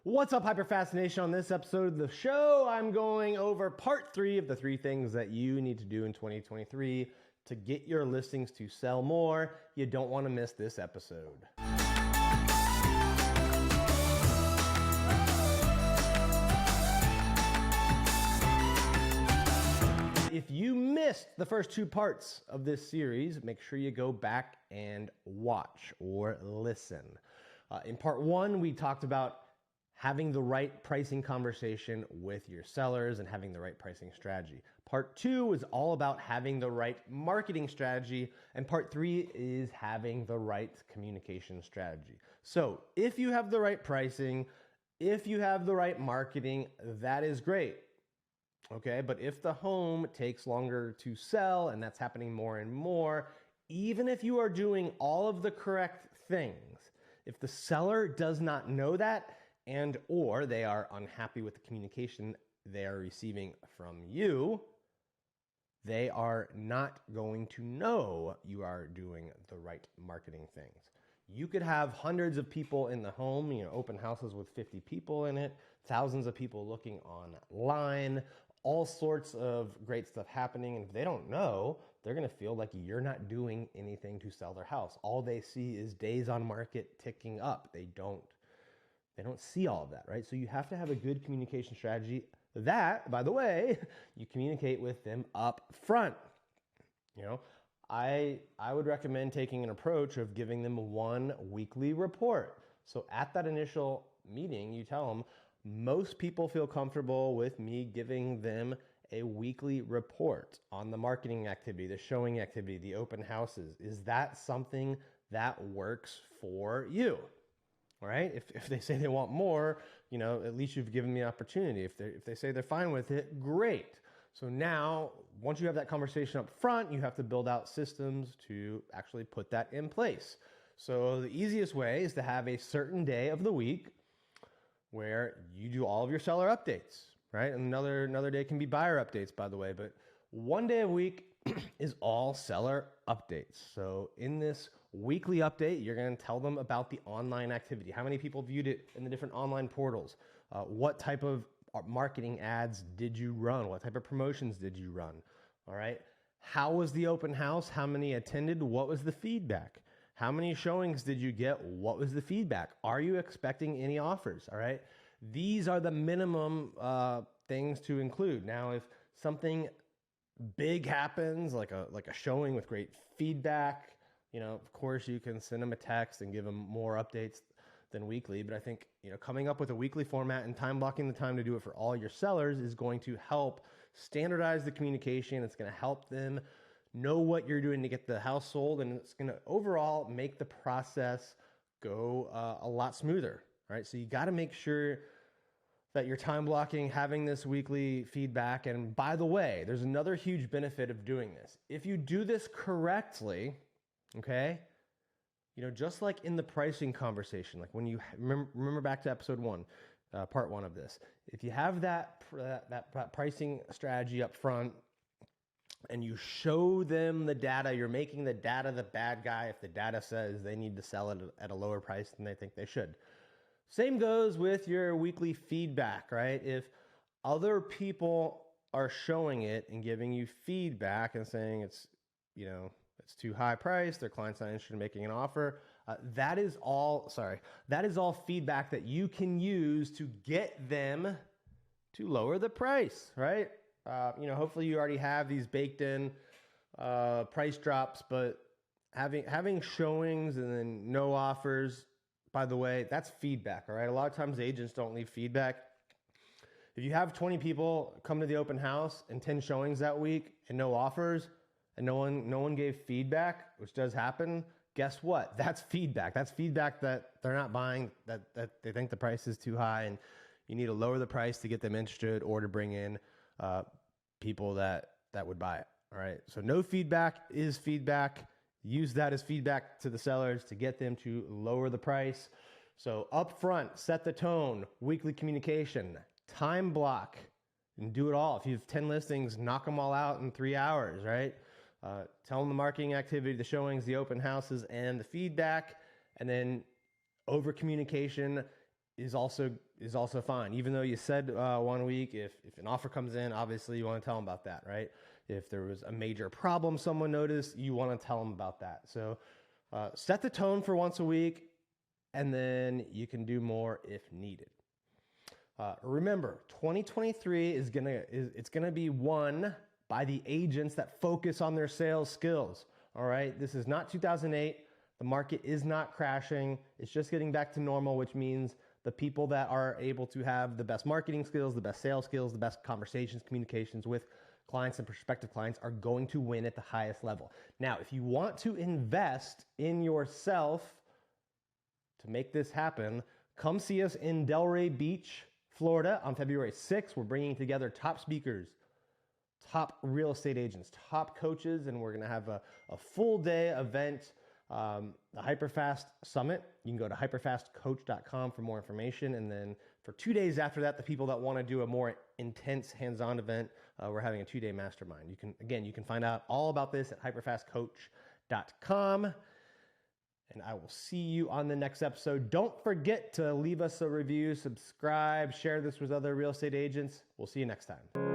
What's up, HyperFast Nation? On this episode of the show, I'm going over part 3 of the 3 things that you need to do in 2023 to get your listings to sell more. You don't want to miss this episode. If you missed the first 2 parts of this series, make sure you go back and watch or listen. In part 1, we talked about having the right pricing conversation with your sellers and having the right pricing strategy. Part 2 is all about having the right marketing strategy, and part 3 is having the right communication strategy. So if you have the right pricing, if you have the right marketing, that is great. Okay, but if the home takes longer to sell, and that's happening more and more, even if you are doing all of the correct things, if the seller does not know that, and or they are unhappy with the communication they are receiving from you, they are not going to know you are doing the right marketing things. You could have hundreds of people in the home, open houses with 50 people in it, thousands of people looking online, all sorts of great stuff happening. And if they don't know, they're going to feel like you're not doing anything to sell their house. All they see is days on market ticking up. They don't see all of that, right? So you have to have a good communication strategy that, by the way, you communicate with them up front. I would recommend taking an approach of giving them one weekly report. So at that initial meeting, you tell them, most people feel comfortable with me giving them a weekly report on the marketing activity, the showing activity, the open houses. Is that something that works for you? All right. If they say they want more, at least you've given me an opportunity. If they say they're fine with it, great. So now, once you have that conversation up front, you have to build out systems to actually put that in place. So the easiest way is to have a certain day of the week where you do all of your seller updates, right? And another day can be buyer updates, by the way, but one day a week is all seller updates. So in this weekly update, you're going to tell them about the online activity. How many people viewed it in the different online portals? What type of marketing ads did you run? What type of promotions did you run? All right. How was the open house? How many attended? What was the feedback? How many showings did you get? What was the feedback? Are you expecting any offers? All right. These are the minimum things to include. Now, if something big happens, like a showing with great feedback, of course you can send them a text and give them more updates than weekly. But I think, coming up with a weekly format and time blocking the time to do it for all your sellers is going to help standardize the communication. It's going to help them know what you're doing to get the house sold, and it's going to overall make the process go a lot smoother. All right. So you got to make sure that you're time blocking, having this weekly feedback. And by the way, there's another huge benefit of doing this. If you do this correctly, okay, just like in the pricing conversation, like when you remember back to episode 1, part 1 of this, if you have that pricing strategy up front and you show them the data, you're making the data the bad guy if the data says they need to sell it at a lower price than they think they should. Same goes with your weekly feedback, right? If other people are showing it and giving you feedback and saying it's too high priced, their client's not interested in making an offer, that is all feedback that you can use to get them to lower the price, right? Hopefully you already have these baked in price drops, but having showings and then no offers, by the way, that's feedback, all right? A lot of times agents don't leave feedback. If you have 20 people come to the open house and 10 showings that week and no offers, and no one gave feedback, which does happen, guess what? That's feedback. That's feedback that they're not buying, that they think the price is too high, and you need to lower the price to get them interested or to bring in people that would buy it, all right? So no feedback is feedback. Use that as feedback to the sellers to get them to lower the price. So up front, set the tone, weekly communication, time block, and do it all. If you have 10 listings, knock them all out in 3 hours, right? Tell them the marketing activity, the showings, the open houses, and the feedback. And then over communication is also is also fine. Even though you said 1 week, if an offer comes in, obviously you want to tell them about that, right? If there was a major problem someone noticed, you want to tell them about that. So set the tone for once a week, and then you can do more if needed. Remember, 2023 is gonna be won by the agents that focus on their sales skills. All right, this is not 2008. The market is not crashing. It's just getting back to normal, which means the people that are able to have the best marketing skills, the best sales skills, the best conversations, communications with clients and prospective clients are going to win at the highest level. Now, if you want to invest in yourself to make this happen, come see us in Delray Beach, Florida on February 6th. We're bringing together top speakers, top real estate agents, top coaches, and we're going to have a full day event, the HyperFast Summit. You can go to hyperfastcoach.com for more information. And then for 2 days after that, the people that want to do a more intense hands-on event, we're having a 2-day mastermind. You can find out all about this at hyperfastcoach.com. And I will see you on the next episode. Don't forget to leave us a review, subscribe, share this with other real estate agents. We'll see you next time.